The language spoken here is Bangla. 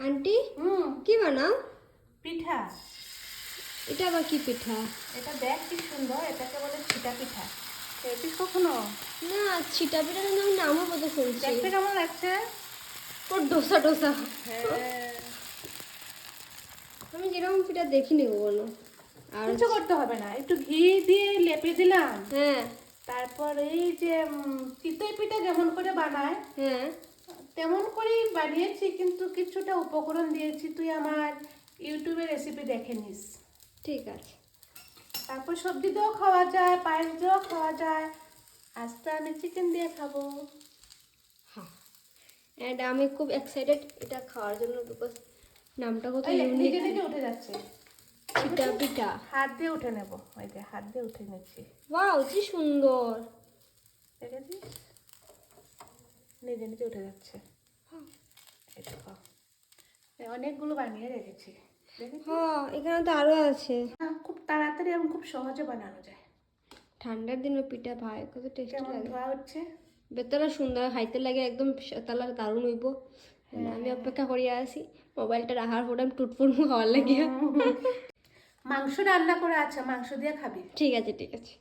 আন্টি কি বানাও? পিঠা। এটা আবার কি পিঠা? এটা দেখ কি সুন্দর, এটাকে বলে ছিটা পিঠা। খেয়েছিস কখনো? না, ছিটা পিঠা কিন্তু আমি নামও কত শুনছি। দেখতে কেমন লাগছে? ও ডোসা ডোসা। হ্যাঁ, আমি যেরকম পিঠা দেখিনি কখনো। আর কিছু করতে হবে না, একটু ঘি দিয়ে লেপে দিলাম। হ্যাঁ তারপর এই যে চিতই পিঠা যেমন করে বানায় হ্যাঁ তেমন করেই বানিয়েছি, কিন্তু কিছুটা উপকরণ দিয়েছি। তুই আমার ইউটিউবে রেসিপি দেখে নিস। ঠিক আছে। তারপর সবজি দিয়েও খাওয়া যায়, পায়েস দিয়েও খাওয়া যায়। আজ তো আমি চিকেন দিয়ে খাবো। হ্যাঁ, অ্যান্ড আমি খুব এক্সাইটেড এটা খাওয়ার জন্য, বিকজ নামটা কত এই ইউনিক। নিজে নিজে উঠে যাচ্ছে। ছিটা পিঠা। হাত দিয়ে উঠে নেবো, ওই যে হাত দিয়ে উঠে নিচ্ছি। ওয়াও কি সুন্দর। দেখেছিস, নিজে নিজে উঠে যাচ্ছে। এই দেখো, এই অনেকগুলো বানিয়ে রেখেছি। দেখেছিস? হ্যাঁ, এখানে তো আরো আছে। হ্যাঁ, খুব তাড়াতাড়ি এবং খুব সহজে বানানো যায়। ঠান্ডার দিনে পিঠা ভাই কত টেস্টি কেমন লাগে। ধোয়া হচ্ছে? বেতলা সুন্দর খাইতে লাগে, একদম তালা দারুণ হইব। আমি অপেক্ষা করিয়া আছি মোবাইলটা রাখার পরে আমি টুটফুট খাওয়ার লাগিয়া। মাংস রান্না করা আছে, মাংস দিয়ে খাবি? ঠিক আছে ঠিক আছে।